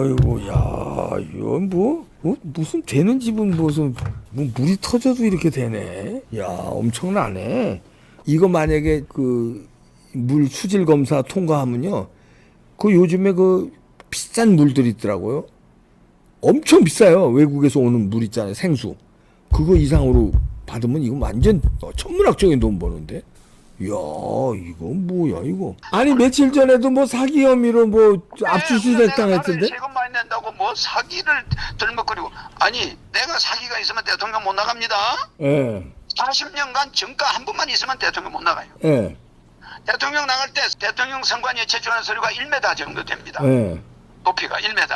아이고, 야, 이건 무슨 되는 집은 무슨 뭐 물이 터져도 이렇게 되네. 야, 엄청나네. 이거 만약에 그 물 수질 검사 통과하면요, 그 요즘에 그 비싼 물들 있더라고요. 엄청 비싸요. 외국에서 오는 물 있잖아요, 생수. 그거 이상으로 받으면 이거 완전 천문학적인 돈 버는데. 이야, 이건 뭐야 이거. 아니 며칠 전에도 뭐 사기 혐의로 뭐 압수수색 당했던데. 세금 많이 낸다고 뭐 사기를 들먹거리고. 아니 내가 사기가 있으면 대통령 못 나갑니다. 예. 40년간 정가 한 번만 있으면 대통령 못 나가요. 예. 대통령 나갈 때 대통령 선관위에 제출하는 서류가 1m 정도 됩니다. 예. 높이가 1m.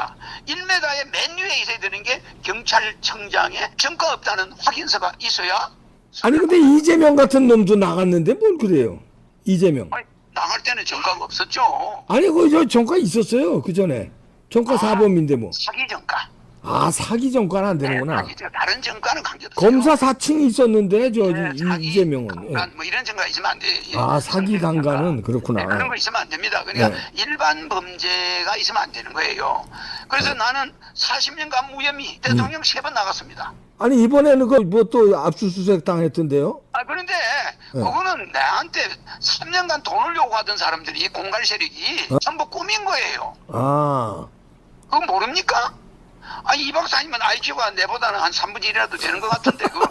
1m의 맨 위에 있어야 되는 게 경찰청장에 정가 없다는 확인서가 있어야. 아니 근데 이재명 같은 놈도 나갔는데 뭘 그래요? 이재명. 아니, 나갈 때는 정가가 없었죠. 아니 그 정가 있었어요 그 전에. 정가 사범인데 뭐. 사기 정가. 아 사기 정가는 안 되는구나. 사기 정가. 다른 정가는 강제도. 검사 사칭이 있었는데 저 사기, 이재명은. 강간, 뭐 이런 정가 있으면 안 돼. 아 사기 강간은 그렇구나. 그런 거 있으면 안 됩니다. 그러니까 네. 일반 범죄가 있으면 안 되는 거예요. 그래서 나는 40년간 무혐의 대통령 3번 나갔습니다. 아니 이번에는 그 뭐 또 압수수색 당했던데요? 아 그런데 그거는 나한테 3년간 돈을 요구하던 사람들이 공갈 세력이 전부 꾸민 거예요. 아. 그거 모릅니까? 아니 이 박사님은 IQ가 내보다는 한 3분의 1이라도 되는 것 같은데 그거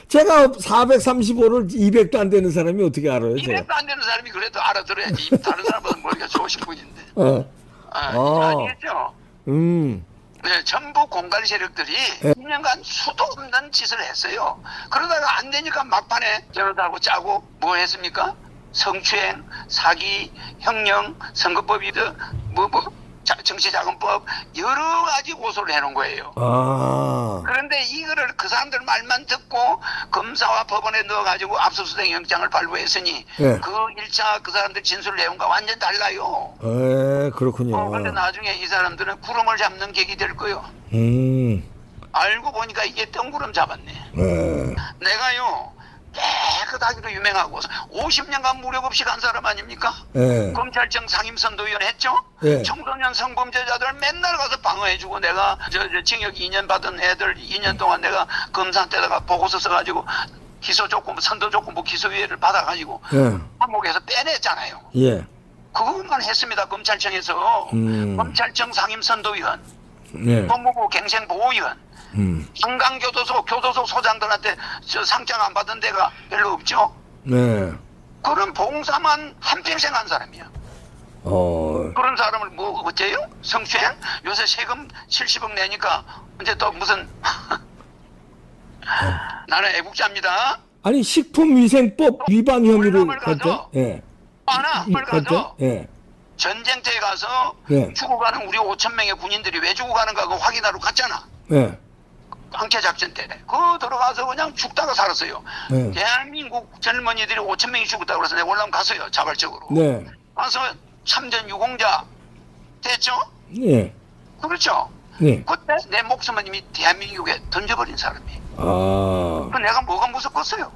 제가 435를 200도 안 되는 사람이 어떻게 알아요? 제가? 200도 안 되는 사람이 그래도 알아들어야지. 다른 사람보다 머리가 좋으신 분인데. 아니겠죠? 네, 전부 공갈 세력들이 2년간 수도 없는 짓을 했어요. 그러다가 안 되니까 막판에 변호사하고 짜고 뭐 했습니까? 성추행, 사기, 형령, 선거법이든 정치자금법 여러 가지 고소를 해놓은 거예요. 아. 그런데 이거를 그 사람들 말만 듣고 검사와 법원에 넣어가지고 압수수색 영장을 발부했으니 네. 그 1차 그 사람들 진술 내용과 완전 달라요. 그렇군요. 근데 나중에 이 사람들은 구름을 잡는 객이 될 거요. 알고 보니까 이게 뜬구름 잡았네. 내가요 깨끗하기로 유명하고 50년간 무력 없이 간 사람 아닙니까? 검찰청 상임선도위원 했죠? 청소년 성범죄자들 맨날 가서 방어해주고 내가 저 징역 2년 받은 애들 2년 동안 내가 검사한테다가 보고서 써가지고 기소 조건, 선도 조건부 기소유예를 받아가지고 감옥에서 빼냈잖아요. 예. 그것만 했습니다. 검찰청에서 검찰청 상임선도위원, 법무부 갱생보호위원, 한강교도소 교도소 소장들한테 저 상장 안 받은 데가 별로 없죠. 네. 그런 봉사만 한평생 한 사람이야. 그런 사람을 뭐 어째요? 성추행? 요새 세금 70억 내니까 이제 또 무슨 나는 애국자입니다. 아니 식품위생법 위반 혐의로 가서 예. 하나를 가서 예. 전쟁터에 가서 죽어가는 우리 5천 명의 군인들이 왜 죽어가는가 그거 확인하러 갔잖아. 예. 강퇴 작전 때. 그거 들어가서 그냥 죽다가 살았어요. 대한민국 젊은이들이 5천 명이 죽었다고 그래서 내가 올라면 갔어요. 자발적으로. 네. 가서 참전 유공자 됐죠? 예. 그렇죠? 네. 그때 내 목숨은 이미 대한민국에 던져버린 사람이에요. 아. 그 내가 뭐가 무섭겠어요?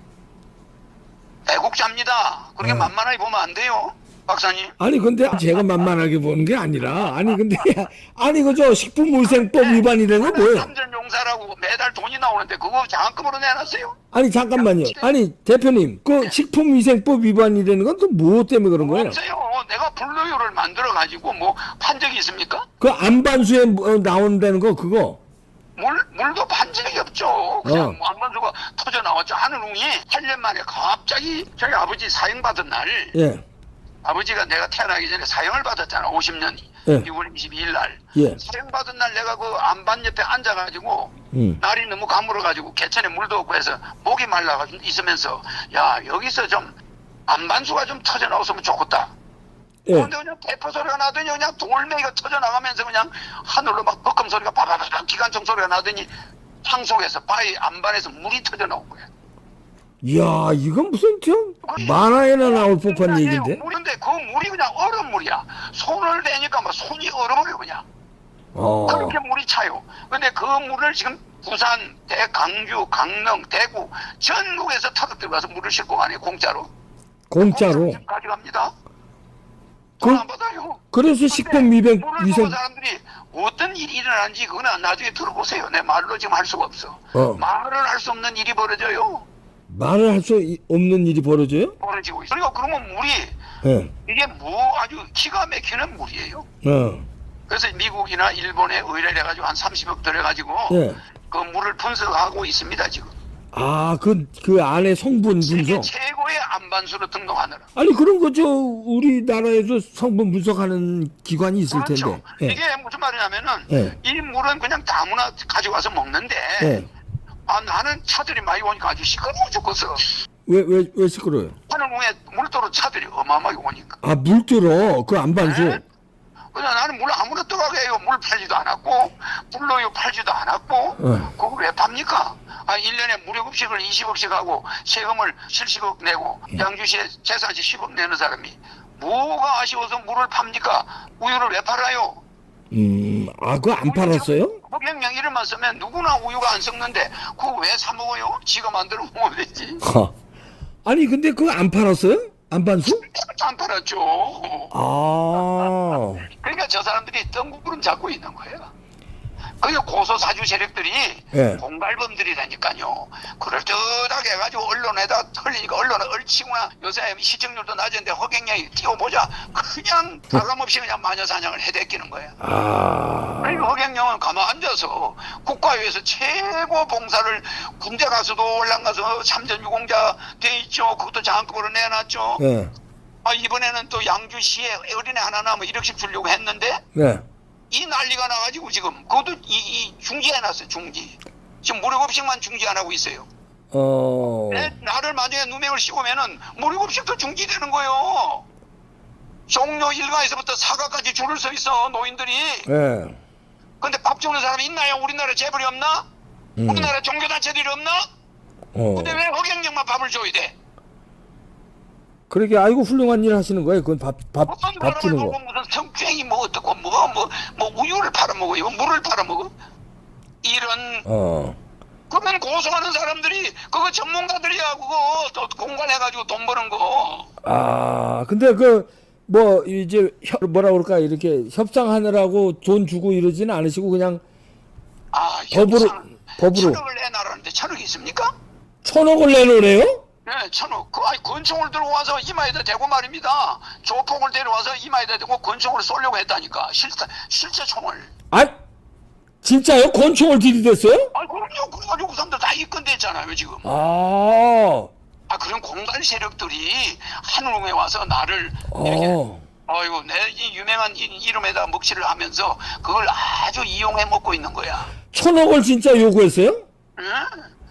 애국자입니다. 그렇게 만만하게 보면 안 돼요. 박사님. 아니 근데 제가 만만하게 보는 게 아니라 아니 근데 아니 그저 식품위생법 위반이라는 거 뭐예요? 참전용사라고 매달 돈이 나오는데 그거 장학금으로 내놨어요? 아니 잠깐만요. 아니 대표님 그 식품위생법 위반이라는 건 또 뭐 때문에 그런 거예요? 없어요. 내가 분류율을 만들어 가지고 뭐 판 적이 있습니까? 그 안반수에 나온다는 거 그거. 물도 판 적이 없죠. 그냥 뭐 안반수가 터져 나왔죠. 하늘웅이 8년 만에 갑자기 저희 아버지 사형 받은 날. 아버지가 내가 태어나기 전에 사형을 받았잖아. 50년 6월 22일 날. 사형 받은 날 내가 그 안반 옆에 앉아가지고 날이 너무 가물어가지고 개천에 물도 없고 해서 목이 말라가지고 있으면서 야 여기서 좀 안반수가 좀 터져 나왔으면 좋겠다. 그런데 그냥 대포 소리가 나더니 그냥 돌멩이가 터져 나가면서 그냥 하늘로 막 벅금 소리가 바바바박 기관총 소리가 나더니 상속에서 바위 안반에서 물이 터져 나온 거야. 이야 이건 무슨 좀 만화에나 나올 법한 얘기인데. 물인데 그 물이 그냥 얼음물이야. 손을 대니까 막 손이 얼어버려 그냥. 그렇게 물이 차요. 근데 그 물을 지금 부산, 강주, 강릉, 대구 전국에서 타고 들어가서 물을 싣고 가네 공짜로. 공짜로. 가져갑니다. 돈 안 받아요. 그래서 식품위생 물을 보고 사람들이 어떤 일이 일어나는지 그거는 나중에 들어보세요. 내 말로 지금 할 수가 없어. 말을 할 수 없는 일이 벌어져요. 말을 할 수 없는 일이 벌어져요? 벌어지고 있어. 그러니까 그러면 물이 예. 이게 아주 기가 막히는 물이에요. 어. 그래서 미국이나 일본에 의뢰를 해가지고 한 30억 들여가지고 예. 그 물을 분석하고 있습니다 지금. 아, 그 안에 성분 세계 분석. 최고의 안반수로 등록하느라. 아니 그런 거죠. 우리나라에도 성분 분석하는 기관이 있을 그렇죠. 텐데. 예. 이게 무슨 말이냐면은 예. 이 물은 그냥 아무나 가져가서 먹는데 예. 아 나는 차들이 많이 오니까 아주 시끄러워 죽겠어. 왜 시끄러워요? 하늘궁에 물도로 차들이 어마어마하게 오니까. 아, 물 들어. 그 안반수. 네? 그냥 나는 물 아무나 들어가게 해요. 물 팔지도 않았고 불로유 팔지도 않았고 그거 왜 팝니까? 아 1년에 무료급식을 20억씩 하고 세금을 70억 내고 양주시에 재산시 10억 내는 사람이 뭐가 아쉬워서 물을 팝니까? 우유를 왜 팔아요? 아, 그거 안 팔았어요? 허경영 이름만 쓰면 누구나 우유가 안 썩는데 그거 왜 사 먹어요? 지가 만들어 먹으면 되지. 아니 근데 그거 안 팔았어요? 안반수? 안 팔았죠. 아. 그러니까 저 사람들이 뜬구름 잡고 있는 거예요. 그게 고소 사주 세력들이 예. 공갈범들이라니까요. 그럴듯하게 해가지고 언론에다 털리니까 언론은 얼치구나. 요새 시청률도 낮은데 허경영이 띄워보자. 그냥 가감없이 그냥 마녀사냥을 해대끼는 거야. 아. 그러니까 허경영은 가만 앉아서 국가위에서 최고 봉사를 군대 가서도 올랑 가서 참전 유공자 돼 있죠. 그것도 장학금으로 내놨죠. 예. 아 이번에는 또 양주시에 어린애 하나 나면 1억씩 주려고 했는데 네. 이 난리가 나가지고 지금 그것도 이 중지해놨어요. 중지. 지금 무료급식만 중지 안 하고 있어요. 나를 만약에 누명을 씌우면은 무료급식도 중지되는 거예요. 종로 일가에서부터 사과까지 줄을 서 있어 노인들이. 예. 근데 밥 주는 사람이 있나요? 우리나라 재벌이 없나? 우리나라 종교단체들이 없나? 근데 왜 허경영만 밥을 줘야 돼? 그러게 아이고 훌륭한 일 하시는 거예요. 그건 밥 주는 거. 무슨 성추행이 뭐 어떻고 뭐 우유를 팔아먹어. 물을 팔아먹어. 이런 그러면 고소하는 사람들이 그거 전문가들이야. 그거 또 공갈해가지고 돈 버는 거. 아 근데 그 뭐 이제 뭐라 그럴까 이렇게 협상하느라고 돈 주고 이러지는 않으시고 그냥 법으로 천억을 내놔라는데 천억이 있습니까? 1,000억을 내놓으래요? 네, 천억. 권총을 들어와서 이마에다 대고 말입니다. 조폭을 데려와서 이마에다 대고 권총을 쏘려고 했다니까. 실제 총을. 아 진짜요? 권총을 들이댔어요? 그럼요. 그래가지고 그 사람들 다 입건됐잖아요 지금. 그런 공갈 세력들이 한웅에 와서 나를 이렇게 아이고 내 이 유명한 이름에다 먹칠을 하면서 그걸 아주 이용해 먹고 있는 거야. 1,000억을 진짜 요구했어요? 응?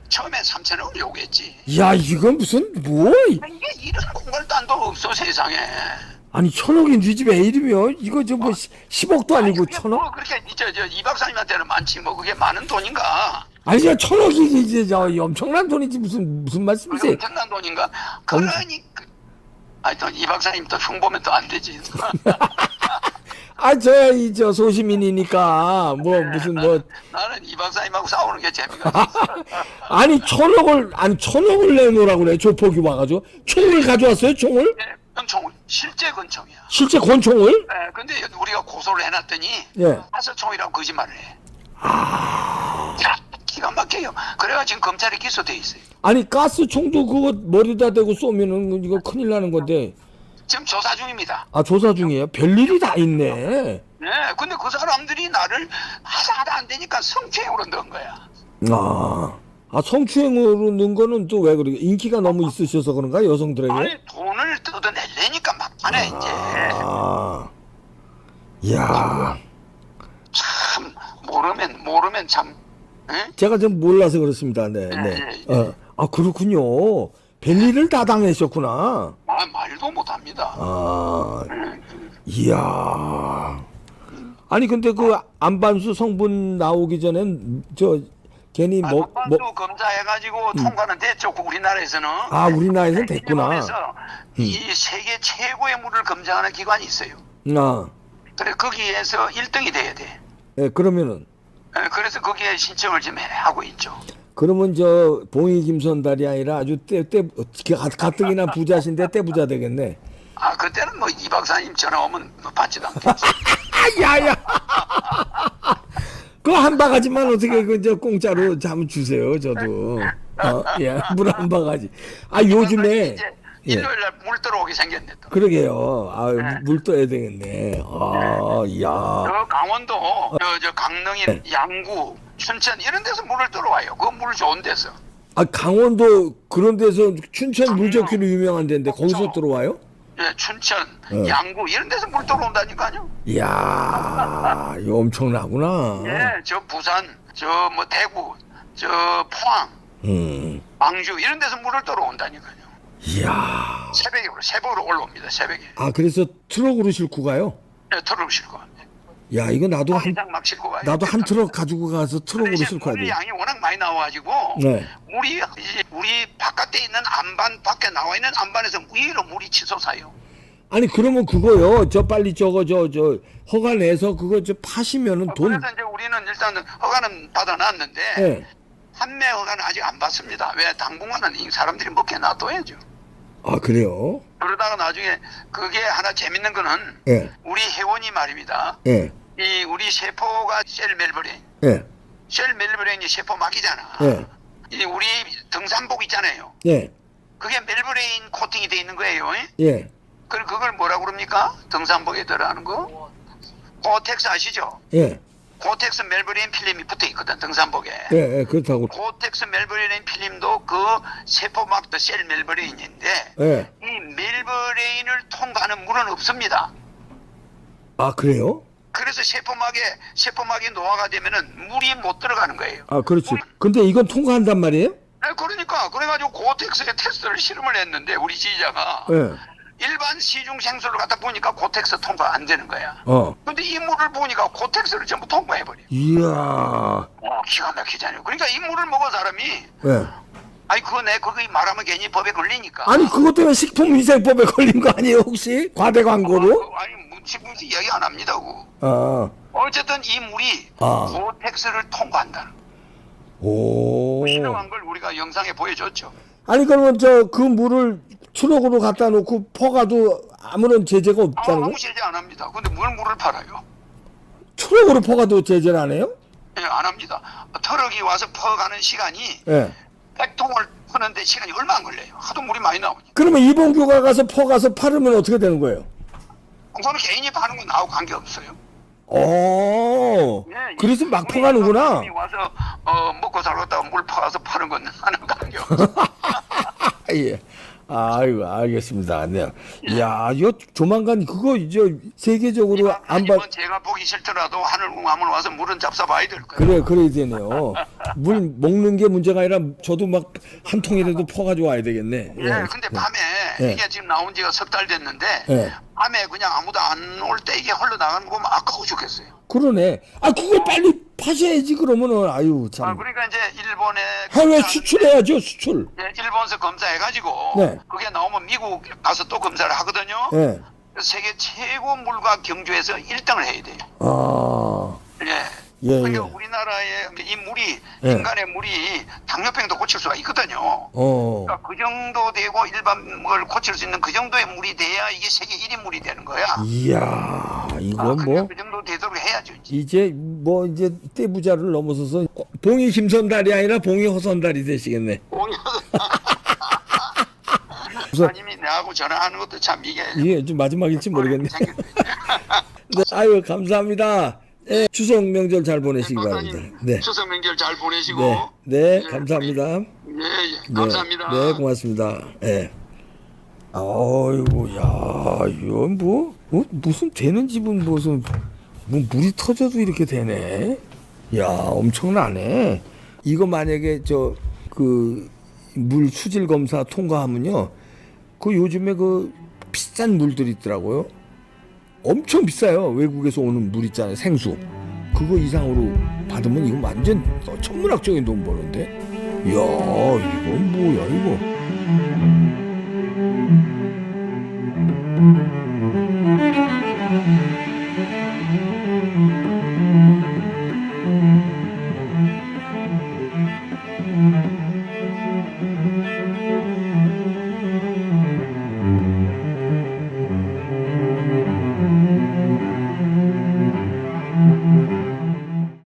처음에 3천억을 요구했지. 야 이건 무슨 이게 이런 공갈단도 없어 세상에. 아니 1,000억이 네 집에 이름이요? 이거 저 뭐 10억도 아니고 1,000억? 뭐 그렇게 이 박사님한테는 많지 뭐 그게 많은 돈인가? 아니 1,000억이 이제 저 엄청난 돈이지 무슨 말씀이세요? 엄청난 돈인가? 그러니까 하여튼 이 박사님 또 흉보면 또 안 되지. 저 소시민이니까 무슨 나는 이 박사님하고 싸우는 게 재미가 없어. 아니 1,000억을 내놓으라고 그래. 조폭이 와가지고 총을 가져왔어요. 총을? 네, 권총을 실제 권총이야. 실제 권총을? 네, 근데 우리가 고소를 해놨더니 사설총이라고 거짓말을 해. 야, 기가 막혀요. 그래가 지금 검찰에 기소돼 있어요. 아니 가스총도 그거 머리다 대고 쏘면은 이거 큰일 나는 건데. 지금 조사 중입니다. 조사 중이에요? 별일이 다 있네. 네, 근데 그 사람들이 나를 하다 안 되니까 성추행으로 넣은 거야. 성추행으로 넣은 거는 또 왜 그래? 인기가 너무 있으셔서 그런가 여성들에게? 아니 돈을 뜯어내려니까 막판에 이제. 이야. 참 모르면 참. 응? 제가 좀 몰라서 그렇습니다. 네. 그렇군요. 별일을 다 당하셨구나. 말도 못합니다. 이야. 아니 근데 그 안반수 성분 나오기 전엔 괜히 안반수 검사해가지고 통과는 됐죠. 우리나라에서는. 우리나라에서는 됐구나. 이 세계 최고의 물을 검증하는 기관이 있어요. 그래 거기에서 1등이 돼야 돼. 네, 그러면은. 그래서 거기에 신청을 지금 하고 있죠. 그러면 봉이 김선달이 아니라 아주 가뜩이나 부자신데 떼부자 되겠네. 그때는 이 박사님 전화 오면 받지도 않겠지. 야야. 그 한 바가지만 어떻게 그저 공짜로 잠 주세요, 저도. 예, 물 한 바가지. 아 요즘에 이제 일요일 날 물 들어오게 생겼네 또. 그러게요. 아, 물 떠야 되겠네. 아, 야. 저 강원도, 저 강릉인 양구, 춘천 이런 데서 물을 들어와요. 그 물 좋은 데서. 아, 강원도 그런 데서 춘천 물 좋기로 유명한 데인데 거기서 들어와요? 예, 춘천, 양구 이런 데서 물 들어온다니까요. 이야, 이거 엄청나구나. 예, 저 부산, 저 뭐 대구, 저 포항, 광주 이런 데서 물을 들어온다니까요. 이야. 새벽으로 올라옵니다. 새벽에. 아, 그래서 트럭으로 싣고 가요? 네, 트럭 싣고 갑니다. 야, 이거 나도 막 싣고 가요. 나도 한 트럭 가지고 가서 트럭으로 싣고 가야 물 돼. 양이 워낙 많이 나와가지고 네. 물이 이제 우리 바깥에 있는 안반 밖에 나와 있는 안반에서 위로 물이 치솟아요. 아니 그러면 그거요. 저 빨리 저 허가 내서 그거 저 파시면은 돈. 그래서 이제 우리는 일단 허가는 받아놨는데 네. 판매 허가는 아직 안 받습니다. 왜 당분간은 이 사람들이 먹게 놔둬야죠. 아 그래요? 그러다가 나중에 그게 하나 재밌는 거는 예. 우리 회원이 말입니다. 예. 이 우리 세포가 셀 멜브레인, 예. 셀 멜브레인이 세포 막이잖아. 예. 이 우리 등산복 있잖아요. 예. 그게 멜브레인 코팅이 돼 있는 거예요. 예. 그걸 뭐라 그럽니까? 등산복에 들어가는 거? 고텍스 아시죠? 예. 고텍스 멜브레인 필름이 붙어 있거든 등산복에. 예. 예. 그렇다고. 고텍스 멜브레인 필름도 그 세포 막도 셀 멜브레인인데 예. 이 멜브레인을 통과하는 물은 없습니다. 아 그래요? 그래서 세포막이 노화가 되면은 물이 못 들어가는 거예요. 아 그렇지. 근데 이건 통과한단 말이에요? 네, 그러니까 그래가지고 고텍스에 테스트를 실험을 했는데 우리 지휘자가 예. 일반 시중 생수를 갖다 보니까 고텍스 통과 안 되는 거야. 근데 이 물을 보니까 고텍스를 전부 통과해버려. 이야. 기가 막히잖아요. 그러니까 이 물을 먹은 사람이 예. 아니 그거 말하면 괜히 법에 걸리니까. 아니 그것 때문에 식품위생법에 걸린 거 아니에요 혹시? 과대 광고로? 아니 무지 이야기 안 합니다. 그거. 어쨌든 이 물이 아. 고텍스를 통과한다. 오. 실험한 걸 우리가 영상에 보여줬죠. 아니 그러면 저 그 물을 트럭으로 갖다 놓고 퍼가도 아무런 제재가 없다는 거? 아무 제재 안 합니다. 근데 물을 팔아요. 트럭으로 퍼가도 제재를 안 해요? 예, 안 합니다. 트럭이 와서 퍼가는 시간이 예. 100통을 퍼는데 시간이 얼마 안 걸려요. 하도 물이 많이 나오니까. 그러면 이봉규가 가서 퍼가서 팔으면 어떻게 되는 거예요? 그거는 개인이 파는 건 나하고 관계없어요. 오. 예, 그래서 막 퍼가는구나. 사람이 와서 먹고 살겠다고 물 퍼가서 파는 건 하는 관계없어요. 예. 아이고 알겠습니다. 네. 야, 이거 조만간 그거 이제 세계적으로 안 봐. 이번 제가 보기 싫더라도 하늘궁함을 와서 물은 잡숴봐야 될 거예요. 그래야 되네요. 물 먹는 게 문제가 아니라 저도 막 한 통이라도 퍼가지고 와야 되겠네. 예, 근데 밤에 예. 이게 지금 나온 지가 석 달 됐는데 예. 밤에 그냥 아무도 안 올 때 이게 흘러나가는 거 보면 아까워 죽겠어요. 그러네. 아, 그걸 빨리 파셔야지 그러면은 아유 참. 그러니까 이제 일본에 해외 수출해야죠 수출. 예, 일본에서 검사해가지고 네. 그게 나오면 미국 가서 또 검사를 하거든요. 예. 세계 최고 물과 경주에서 1등을 해야 돼요. 아. 예. 예, 그러니까 예. 우리나라의 이 물이 예. 인간의 물이 당뇨병도 고칠 수가 있거든요. 어. 그러니까 그 정도 되고 일반 걸 고칠 수 있는 그 정도의 물이 돼야 이게 세계 1위 물이 되는 거야. 이야, 이건 그러니까 뭐 그 정도 되도록 해야죠. 이제 떼부자를 넘어서서 봉이 김선달이 아니라 봉이 허선달이 되시겠네. 목사님이 내하고 전화하는 것도 참 이게 좀 마지막일지 모르겠네. 네, 아유 감사합니다. 네, 추석 명절 잘 보내시기 바랍니다. 네. 추석 명절 잘 보내시고. 네, 감사합니다. 예, 감사합니다. 네, 고맙습니다. 네. 아이고, 야, 이건 무슨 되는 집은 무슨 물이 터져도 이렇게 되네. 야, 엄청나네. 이거 만약에 물 수질 검사 통과하면요, 그 요즘에 그 비싼 물들이 있더라고요. 엄청 비싸요. 외국에서 오는 물 있잖아요. 생수. 그거 이상으로 받으면 이거 완전 천문학적인 돈 버는데. 이야, 이건 뭐야 이거.